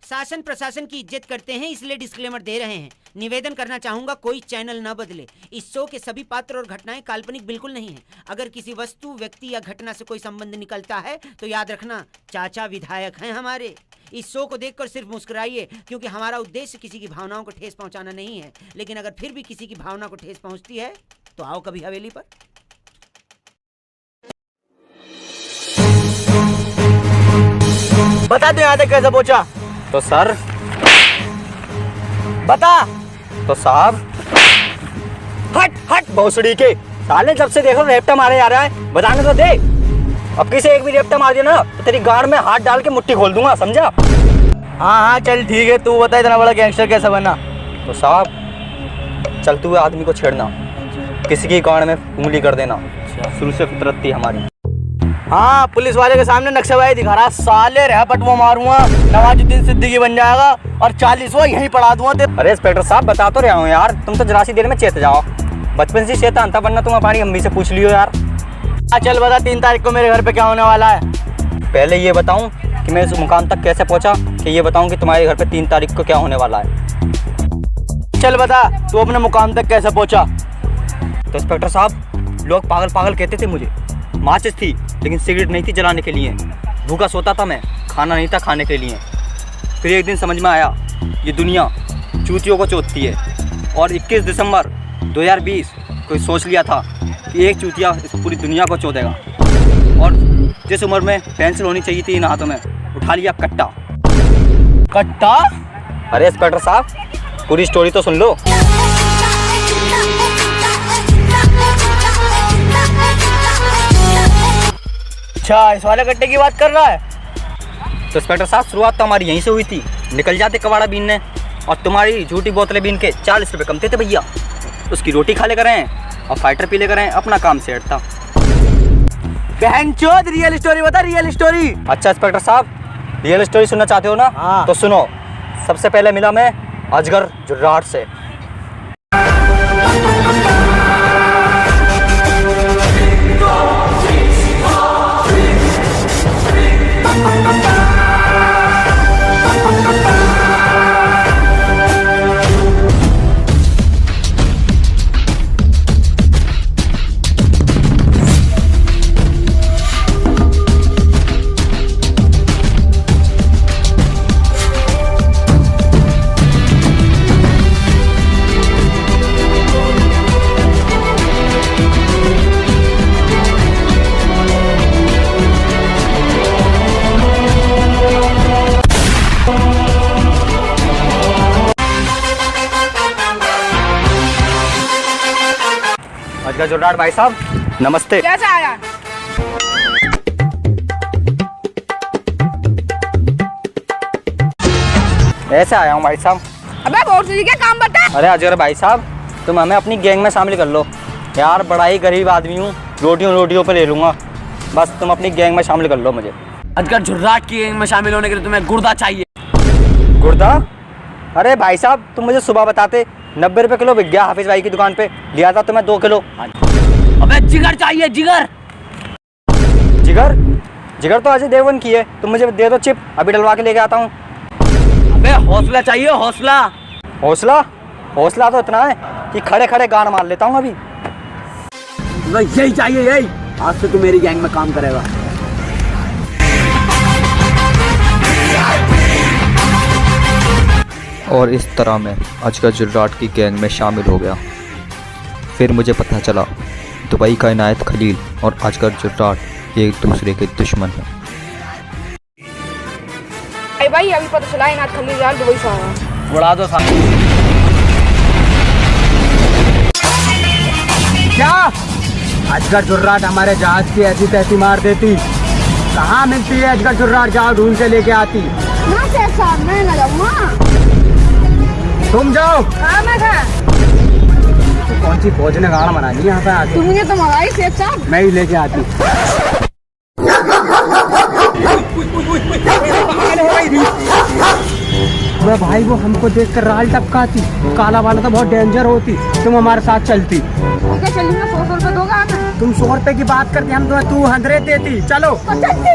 शासन प्रशासन की इज्जत करते हैं, इसलिए डिस्क्लेमर दे रहे हैं। निवेदन करना चाहूंगा कोई चैनल न बदले। इस शो के सभी पात्र और घटनाएं काल्पनिक बिल्कुल नहीं हैं। अगर किसी वस्तु, व्यक्ति या घटना से कोई संबंध निकलता है तो याद रखना चाचा विधायक हैं हमारे। इस शो को देखकर सिर्फ मुस्कुराइए, क्योंकि हमारा उद्देश्य किसी की भावनाओं को ठेस पहुंचाना नहीं है। लेकिन अगर फिर भी किसी की भावना को ठेस पहुंचती है तो आओ कभी हवेली पर। बता दे यहाँ तक कैसे पहुंचा? तो सर, बता। तो साहब, हट हट भोसड़ी के साले, जब से देखो रेप्टा मारे जा रहा है, बताने तो दे। अब किसी एक भी रेप्टा मार दिया ना तो तेरी गाड़ में हाथ डाल के मुट्ठी खोल दूंगा, समझा? हाँ चल ठीक है, तू बता इतना बड़ा गैंगस्टर कैसे बना? तो साहब, चलते हुए आदमी को छेड़ना, किसी की गाड़ में उंगली कर देना शुरू से फितरत थी हमारी। हाँ, पुलिस वाले के सामने नक्शेबाजी दिखा रहा, साले रहपट वो मारूंगा, नवाजुद्दीन सिद्दीकी बन जाएगा और 40वां यहीं पढ़ा दूंगा। अरे इंस्पेक्टर साहब, बता तो रहा हूँ यार, तुम तो जरा सी देर में चेत जाओ। बचपन से शैतान था, वरना तुम हमारी अम्मी से पूछ लियो यार। चल बता, 3 तारीख को मेरे घर पे क्या होने वाला है? पहले ये बताऊं कि मैं इस मुकाम तक कैसे पहुंचा, कि ये बताऊं कि तुम्हारे घर पे 3 तारीख को क्या होने वाला है। चल बता, तू अपने मुकाम तक कैसे पहुंचा? तो इंस्पेक्टर साहब, लोग पागल पागल कहते थे मुझे। माचिस थी लेकिन सिगरेट नहीं थी जलाने के लिए। भूखा सोता था मैं, खाना नहीं था खाने के लिए। फिर एक दिन समझ में आया, ये दुनिया चूतियों को चोतती है। और 21 दिसंबर 2020 कोई सोच लिया था कि एक चूतिया इस पूरी दुनिया को चोदेगा। और जिस उम्र में पेंसिल होनी चाहिए थी इन हाथों में, उठा लिया कट्टा। कट्टा? अरे इंस्पेक्टर साहब, पूरी स्टोरी तो सुन लो। अच्छा, इस वाले कट्टे की बात कर रहा है? तो इंस्पेक्टर साहब, शुरुआत तो हमारी यहीं से हुई थी। निकल जाते कबाड़ा बीनने और तुम्हारी झूठी बोतलें बीन के 40 रुपये कमते थे भैया। उसकी रोटी खा ले करें और फाइटर पी ले करें, अपना काम सेट था। बहनचोद, रियल स्टोरी बता, रियल स्टोरी। अच्छा इंस्पेक्टर साहब, रियल स्टोरी सुनना चाहते हो ना? हाँ। तो सुनो। सबसे पहले मिला मैं अजगर जुर्राट से। अजगर जुर्राट भाई साहब, नमस्ते। कैसे आया? ऐसे आया हूँ भाई साहब। अबे भोसड़ी क्या काम बता? अरे अजगर भाई साहब, तुम हमें अपनी गैंग में शामिल कर लो यार। बड़ा ही गरीब आदमी हूँ, रोटियों पे ले लूँगा। बस तुम अपनी गैंग में शामिल कर लो मुझे। अजगर जुर्राट की गैंग में शामिल होने के लिए तुम्हें गुर्दा चाहिए। गुर्दा? अरे भाई साहब, तुम मुझे सुबह बताते 90 रुपये किलो बिक गया हाफिज भाई की दुकान पे, लिया था तो मैं 2 किलो। अबे जिगर चाहिए, जिगर। जिगर? जिगर तो अजय देवगन की है। तुम मुझे दे दो चिप, अभी डलवा के लेके आता हूँ। अबे हौसला चाहिए, हौसला। हौसला? हौसला तो इतना है कि खड़े खड़े गान मार लेता हूँ अभी। यही चाहिए, यही। आज से तू मेरी गैंग में काम करेगा। और इस तरह मैं अजगर जुर्राट की गैंग में शामिल हो गया। फिर मुझे पता चला दुबई का इनायत खलील और अजगर जुर्राट एक दूसरे के दुश्मन हैं। अरे भाई, अभी पता चला है ना, खलील यार दुबई से आया। उड़ा दो सामने। क्या? अजगर जुर्राट हमारे जहाज की ऐसी तैसी मार देती। कहाँ मिलती है अजगर जुर्राट? जाओ ढूंढ के लेके आती। ना शेख साहब, मैं ना जाऊँगा। तुम जाओ। कहाँ मैं कहाँ? तो कौन सी फौज ने गाना बना ली यहाँ पे आके? तुमने तो मंगाई शेख साहब। मैं ही लेके आती। अबे भाई, वो हमको देखकर राल टपकाती। काला वाला तो बहुत डेंजर होती। तुम हमारे साथ चलती। ठीक है, चलिए। 100 रुपये दोगा हमें? तुम 100 रुपए की बात करती, हम तो 200 देती। चलो। तो चलती।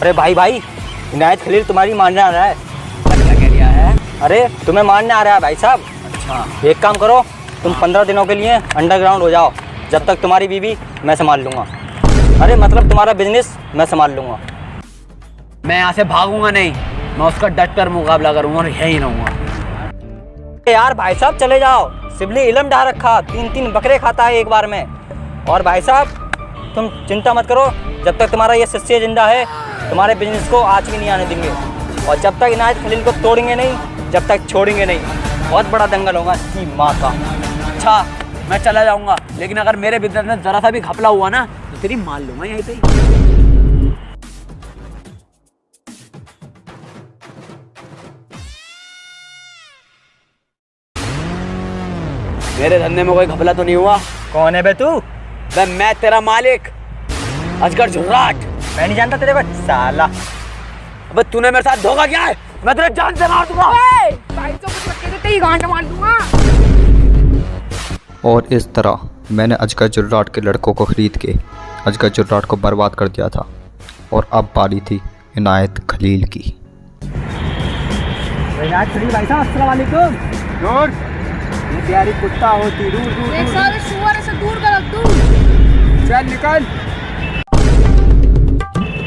अरे भाई भाई, इनायत खलील तुम्हारी मारने आ रहा है. क्या कह रहा है? अरे तुम्हें मारने आ रहा है भाई साहब. अच्छा, एक काम करो, तुम 15 दिनों के लिए अंडरग्राउंड हो जाओ. जब तक तुम्हारी बीवी मैं संभाल लूँगा. अरे मतलब तुम्हारा बिजनेस मैं संभाल लूँगा. मैं यहाँ से भागूंगा नहीं, मैं उसका डट कर मुकाबला करूंगा और यहीं रहूंगा. यार भाई साहब चले जाओ. सिबली इलम ढा रखा, 3-3 बकरे खाता है एक बार में. और भाई साहब तुम चिंता मत करो, जब तक तुम्हारा ये शिष्य जिंदा है तुम्हारे बिजनेस को आज भी नहीं आने देंगे. और जब तक इनायत खलील को तोड़ेंगे नहीं, जब तक छोड़ेंगे नहीं. बहुत बड़ा दंगल होगा इसकी माँ का. अच्छा मैं चला जाऊंगा, लेकिन अगर मेरे बिजनेस में जरा सा भी घपला हुआ ना तो तेरी मान लूंगा यहीं पे ही. मेरे धंधे में कोई घपला तो नहीं हुआ? कौन है बे तू? बे मैं तेरा मालिक अजगर झुर्राट. मैं नहीं जानता तेरे को साला. अबे तूने मेरे साथ धोखा किया है, मैं तेरे जान से मार दूंगा. भाई तो कुछ रखे तो तेरी गांड मार दूंगा. और इस तरह मैंने अजगर जुर्राट के लड़कों को खरीद के अजगर जुर्राट को बर्बाद कर दिया था. और अब बारी थी इनायत खलील की. इनायत खलील भाई साहब अस्सलाम वालेकुम. दूर ये प्यारी कुत्ता होती, दूर दूर. एक सारे सुअर से दूर कर दूर. चल निकल.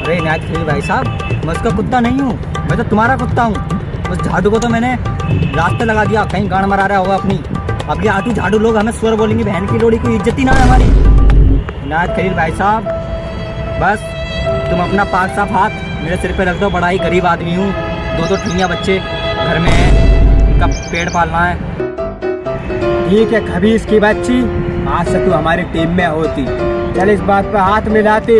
अरे इनायत खलील भाई साहब, मैं उसका कुत्ता नहीं हूँ, मैं तो तुम्हारा कुत्ता हूँ. उस झाड़ू को तो मैंने रास्ते लगा दिया, कहीं गांड मरा रहा होगा अपनी. अब ये आटू झाड़ू लोग हमें स्वर बोलेंगे, बहन की लोड़ी की इज्जत ही ना है हमारी. इनायत खलील भाई साहब बस तुम अपना पाक साफ हाथ मेरे सिर पे रख दो. बड़ा ही गरीब आदमी हूँ, 2-2 ठिंगिया बच्चे घर में हैं, उनका पेट पालना है. ठीक है खबीस की बच्ची, आज से तू हमारी टीम में होती. चल इस बात पे हाथ मिलाती.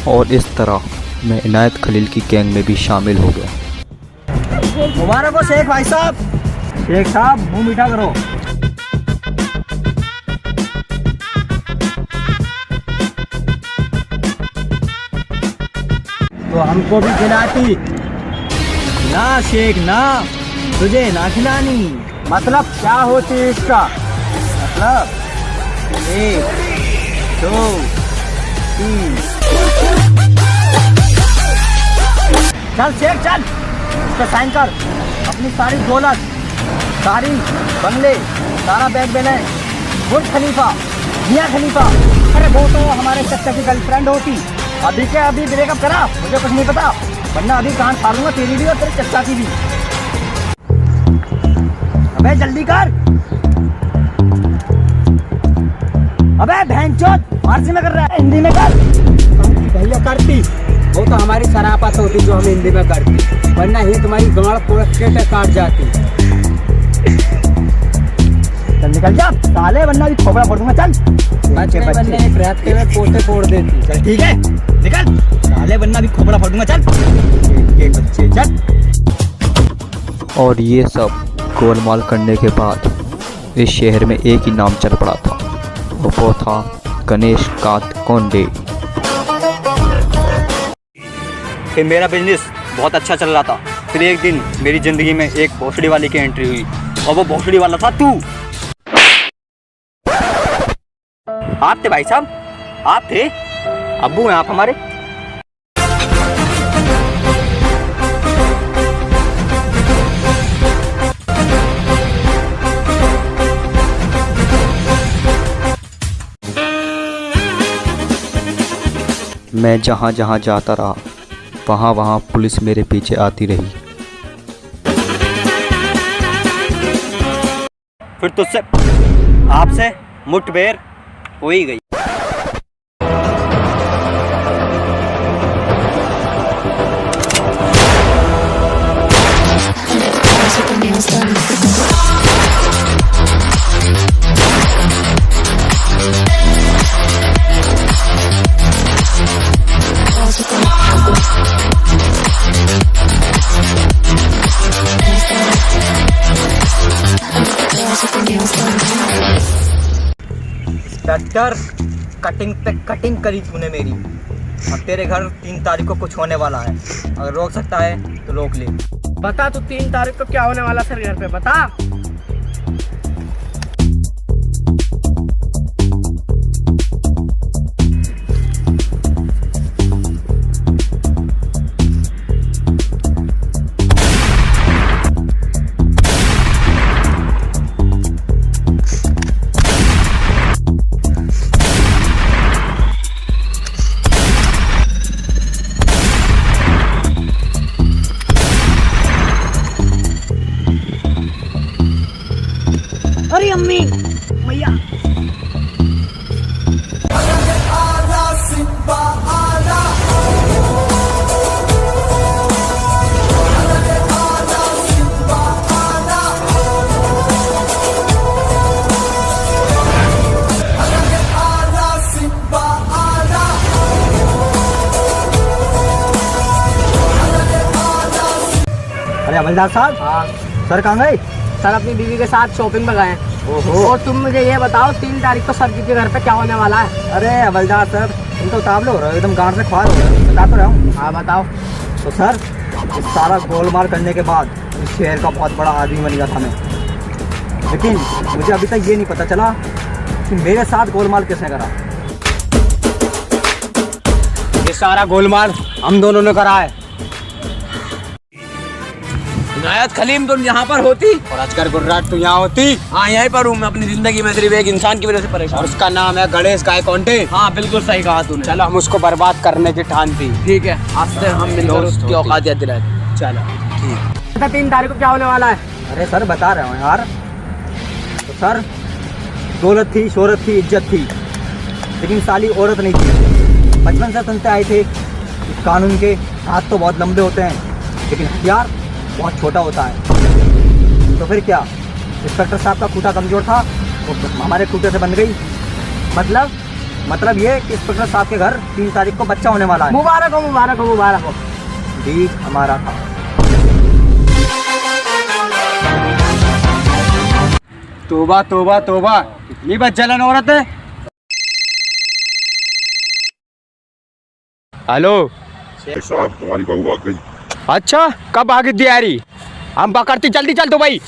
और इस तरह मैं इनायत खलील की गैंग में भी शामिल हो गया. मुबारक हो शेख भाई साहब. शेख साहब मुंह मीठा करो. तो हमको भी खिलाती ना शेख ना, तुझे ना खिलानी. मतलब क्या होती इसका मतलब? 1 2 3. चल शेख चल, इस पे साइन कर. अपनी सारी दौलत, सारी बंगले, सारा बैग बैलेंस, बुर्ज खलीफा, मियां खलीफा. अरे वो तो हमारे चचा की गर्लफ्रेंड होती. अभी के अभी ब्रेकअप करा, मुझे कुछ नहीं पता, वरना अभी कान फाड़ लूंगा तेरी भी और तेरे चचा की भी. अबे जल्दी कर. अबे भैंचोद फारसी में कर रहा है, हिंदी में कर. भैया करती वो तो हमारी शराफत होती जो हम हिंदी में करती, वरना ही तुम्हारी गाड़ पूरा काट जाती. चल निकल जा साले, वरना भी खोपड़ा फोड़ दूंगा. चल बच्चे एक रात के में पोते फोड़ देती. चल ठीक है निकल साले, वरना भी खोपड़ा फोड़ दूंगा. चल एक बच्चे चल. और ये सब गोलमाल करने के बाद इस शहर में एक ही नाम चल पड़ा था, और वो था गणेश कातकोंडे. फिर मेरा बिजनेस बहुत अच्छा चल रहा था. फिर एक दिन मेरी ज़िंदगी में एक भोसड़ी वाले की एंट्री हुई, और वो भोसड़ी वाला था तू. आप थे भाई साहब, आप थे. अब्बू हैं आप हमारे. मैं जहाँ जहाँ जाता रहा वहाँ वहाँ पुलिस मेरे पीछे आती रही. फिर तुझसे आपसे मुठभेड़ हो ही गई. इंस्पेक्टर, कटिंग पे कटिंग करी तूने मेरी। अब तेरे घर 3 तारीख को कुछ होने वाला है, अगर रोक सकता है तो रोक ले। बता तू 3 तारीख को क्या होने वाला सर घर पे, बता। अरे अम्मी मैया, अरे हवलदार साहब। हाँ सर कहाँ गए? सर अपनी बीवी के साथ शॉपिंग पे गए हैं। और तुम मुझे ये बताओ 3 तारीख को सर जी के घर पे क्या होने वाला है? अरे हवलदार सर, तुम तो उतावले हो रहे हो, एकदम गांड से ख्वार हो रहे हो, बता तो रहा हूँ। हाँ बताओ। तो सर, इस सारा गोलमाल करने के बाद इस शहर का बहुत बड़ा आदमी बन गया था मैं, लेकिन मुझे अभी तक ये नहीं पता चला कि मेरे साथ गोलमाल किसने करा। ये सारा गोलमाल हम दोनों ने करा है। इनायत खलीम तुम यहाँ पर होती और अजगर गुर्राट तू यहाँ होती। हाँ यहीं पर हूँ मैं, अपनी जिंदगी में सिर्फ एक इंसान की वजह से परेशान। और उसका नाम है गणेश गायकवाड। हाँ बिल्कुल सही कहा तूने। चलो हम उसको बर्बाद करने की ठान थी। ठीक है, आज से हम मिलकर उसकी औकात याद दिलाए। चलो ठीक। 3 तारीख को क्या होने वाला है? अरे सर बता रहा हूँ यार। तो सर, दौलत थी, शोहरत थी, इज्जत थी, लेकिन साली औरत नहीं थी। बचपन से सुनते आए थे कि कानून के हाथ तो बहुत लंबे होते हैं, लेकिन हथियार बहुत छोटा होता है। तो फिर क्या, इंस्पेक्टर साहब का खूंटा कमजोर था, वो हमारे खूंटे से बन गई। मतलब ये कि इंस्पेक्टर साहब के घर 3 तारीख को बच्चा होने वाला है। मुबारक हो मुबारक हो मुबारक हो। बीज हमारा था। तोबा तोबा तोबा, इतनी बदजलन औरत है। हेलो साहब, तुम्हारी बहू आ गई। अच्छा, कब आ गई तैयारी? हम पकड़ती, जल्दी चल तो भाई।